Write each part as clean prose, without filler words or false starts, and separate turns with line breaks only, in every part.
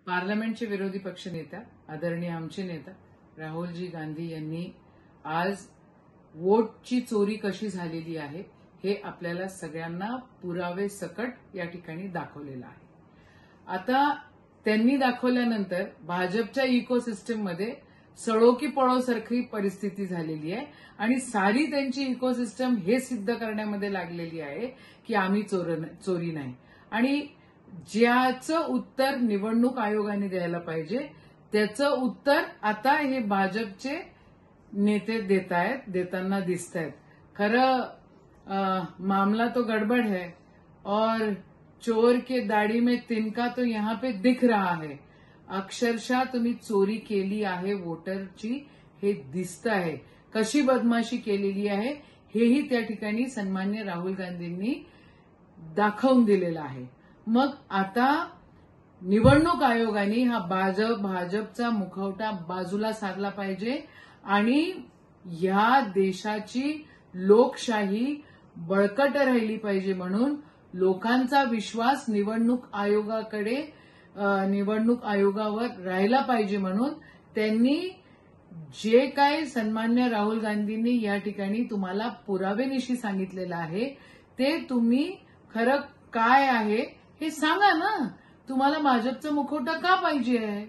पार्लमेंटचे विरोधी पक्षनेता आदरणीय आमचे नेता राहुलजी गांधी यांनी आज वोटची चोरी कशी झालेली आहे हे आपल्याला सगळ्यांना पुरावे सकट या ठिकाणी दाखवलेलं आहे। आता त्यांनी दाखवल्यानंतर भाजपच्या इकोसिस्टममध्ये सडो की पळो सारखी परिस्थिती झालेली आहे आणि सारी त्यांची इकोसिस्टम हे सिद्ध करण्यामध्ये लागलेली आहे की आम्ही चोरी नाही। आणि ज्याचं उत्तर निवडणूक आयोगाने द्यायला पाहिजे त्याचं उत्तर आता हे भाजपचे नेते देताना दिसत आहेत। खरं मामला तो गड़बड़ है और चोर के दाढ़ी में तिनका तो यहाँ पे दिख रहा है। अक्षरशः तुम्ही चोरी केली आहे वोटरची हे दिसत आहे। कशी बदमाशी केलेली आहे हेही त्या ठिकाणी सन्मान्य राहुल गांधींनी दाखवून दिलेलं आहे। मग आता निवडणूक आयोगाने हा भाजपचा मुखवटा बाजूला सारला पाहिजे आणि या देशाची लोकशाही बळकट राहिली पाहिजे म्हणून लोकांचा विश्वास निवडणूक आयोगावर राहिला पाहिजे म्हणून त्यांनी जे काय सन्मान्य राहुल गांधींनी या ठिकाणी तुम्हाला पुरावेनिशी सांगितलेलं आहे ते तुम्ही खरं काय आहे हे सांगा ना। तुम्हाला भाजपचं मुखवटा का पाहिजे आहे,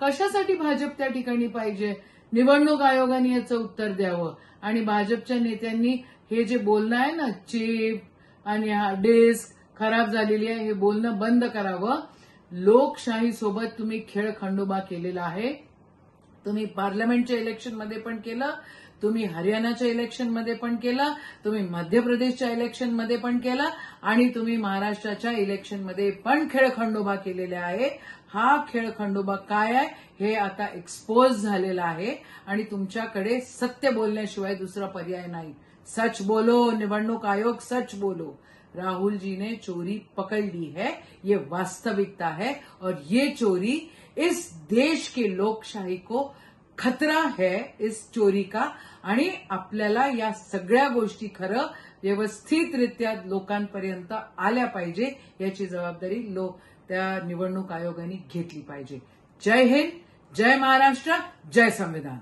कशासाठी भाजप त्या ठिकाणी पाहिजे, निवडणूक आयोगाने याचं उत्तर द्यावं आणि भाजपच्या नेत्यांनी हे जे बोलणं आहे ना चिप आणि हा डेस्क खराब झालेली आहे हे बोलणं बंद करावं। लोकशाही सोबत तुम्ही खेळ खंडोबा केलेला आहे। तुम्ही पार्लमेंटच्या इलेक्शनमध्ये पण केलं, तुम्ही हरियाणाच्या इलेक्शनमध्ये पण केलं, तुम्ही मध्य प्रदेशच्या इलेक्शनमध्ये पण केलं आणि तुम्ही महाराष्ट्राच्या इलेक्शनमध्ये पण खेळखंडोबा केलेला आहे। हा खेळखंडोबा काय आहे हे आता एक्सपोज झालेला आहे आणि तुमच्याकडे सत्य बोलण्याशिवाय दुसरा पर्याय नाही। सच बोलो निवडणूक आयोग, सच बोलो। राहुल जी ने चोरी पकड़ ली है, ये वास्तविकता है और ये चोरी इस देश के लोकशाही को खतरा है इस चोरी का आणि आपल्याला या सगळ्या गोष्टी खरं व्यवस्थितरित्या लोकांपर्यंत आल्या पाहिजे याची जबाबदारी त्या निवडणूक आयोगाने घेतली पाहिजे। जय हिंद, जय महाराष्ट्र, जय संविधान।